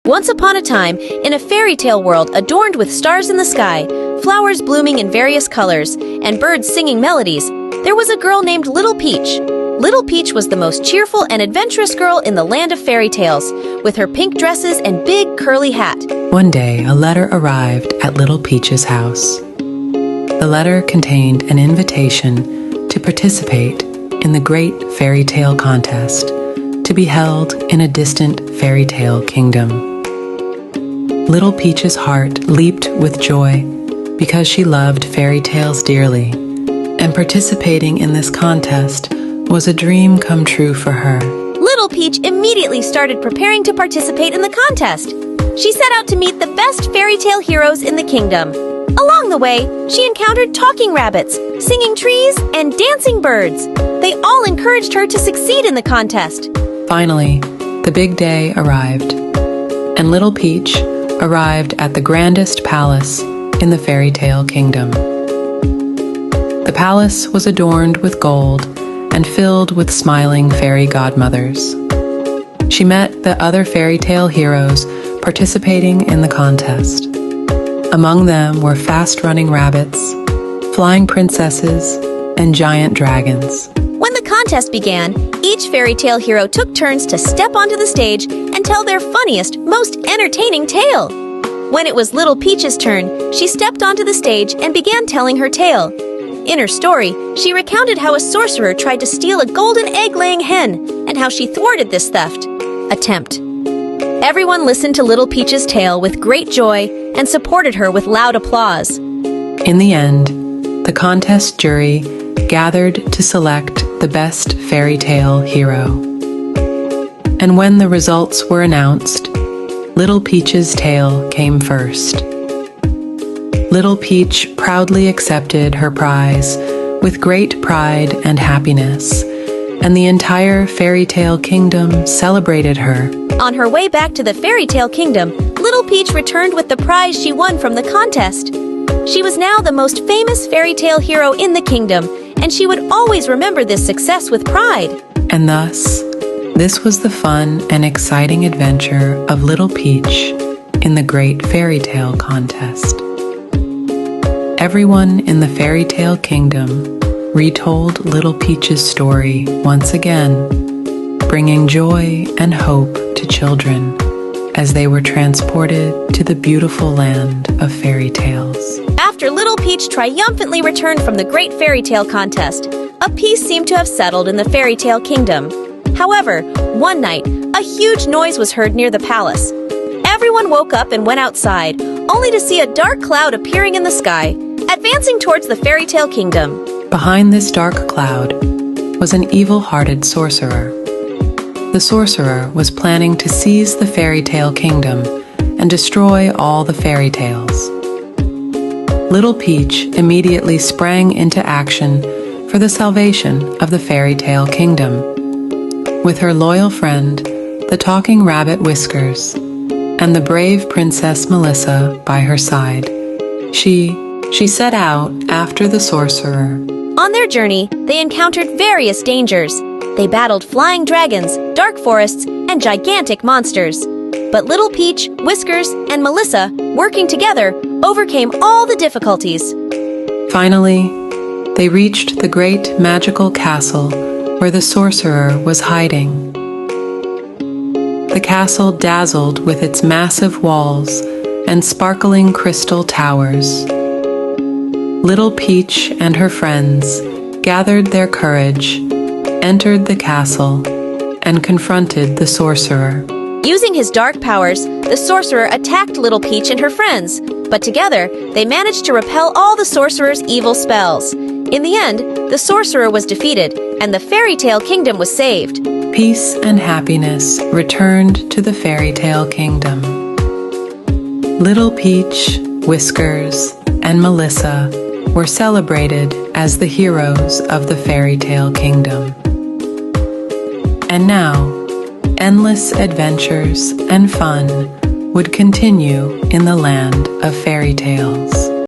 Once upon a time, in a fairy tale world adorned with stars in the sky, flowers blooming in various colors, and birds singing melodies, there was a girl named Little Peach. Little Peach was the most cheerful and adventurous girl in the land of fairy tales, with her pink dresses and big curly hat. One day, a letter arrived at Little Peach's house. The letter contained an invitation to participate in the Great Fairy Tale Contest, to be held in a distant fairy tale kingdom. Little Peach's heart leaped with joy because she loved fairy tales dearly, and participating in this contest was a dream come true for her. Little Peach immediately started preparing to participate in the contest. She set out to meet the best fairy tale heroes in the kingdom. Along the way, she encountered talking rabbits, singing trees, and dancing birds. They all encouraged her to succeed in the contest. Finally, the big day arrived, and Little Peach arrived at the grandest palace in the fairy tale kingdom. The palace was adorned with gold and filled with smiling fairy godmothers. She met the other fairy tale heroes participating in the contest. Among them were fast-running rabbits, flying princesses, and giant dragons. When the contest began, each fairy tale hero took turns to step onto the stage and tell their funniest, most entertaining tale. When it was Little Peach's turn, she stepped onto the stage and began telling her tale. In her story, she recounted how a sorcerer tried to steal a golden egg-laying hen and how she thwarted this theft attempt. Everyone listened to Little Peach's tale with great joy and supported her with loud applause. In the end, the contest jury gathered to select the best fairy tale hero. And when the results were announced, Little Peach's tale came first. Little Peach proudly accepted her prize with great pride and happiness, and the entire fairy tale kingdom celebrated her. On her way back to the fairy tale kingdom, Little Peach returned with the prize she won from the contest. She was now the most famous fairy tale hero in the kingdom, and she would always remember this success with pride. And thus, this was the fun and exciting adventure of Little Peach in the Great Fairy Tale Contest. Everyone in the fairy tale kingdom retold Little Peach's story once again, bringing joy and hope to children as they were transported to the beautiful land of fairy tales. After Little Peach triumphantly returned from the Great Fairy Tale Contest, a peace seemed to have settled in the fairy tale kingdom. However, one night, a huge noise was heard near the palace. Everyone woke up and went outside, only to see a dark cloud appearing in the sky, advancing towards the fairy tale kingdom. Behind this dark cloud was an evil-hearted sorcerer. The sorcerer was planning to seize the fairy tale kingdom and destroy all the fairy tales. Little Peach immediately sprang into action for the salvation of the fairy tale kingdom. With her loyal friend, the talking rabbit Whiskers, and the brave Princess Melissa by her side, she set out after the sorcerer. On their journey, they encountered various dangers. They battled flying dragons, dark forests, and gigantic monsters. But Little Peach, Whiskers, and Melissa, working together, overcame all the difficulties. Finally, they reached the great magical castle where the sorcerer was hiding. The castle dazzled with its massive walls and sparkling crystal towers. Little Peach and her friends gathered their courage, entered the castle, and confronted the sorcerer. Using his dark powers, the sorcerer attacked Little Peach and her friends, but together they managed to repel all the sorcerer's evil spells. In the end, the sorcerer was defeated, and the fairy tale kingdom was saved. Peace and happiness returned to the fairy tale kingdom. Little Peach, Whiskers, and Melissa were celebrated as the heroes of the fairy tale kingdom. And now, endless adventures and fun would continue in the land of fairy tales.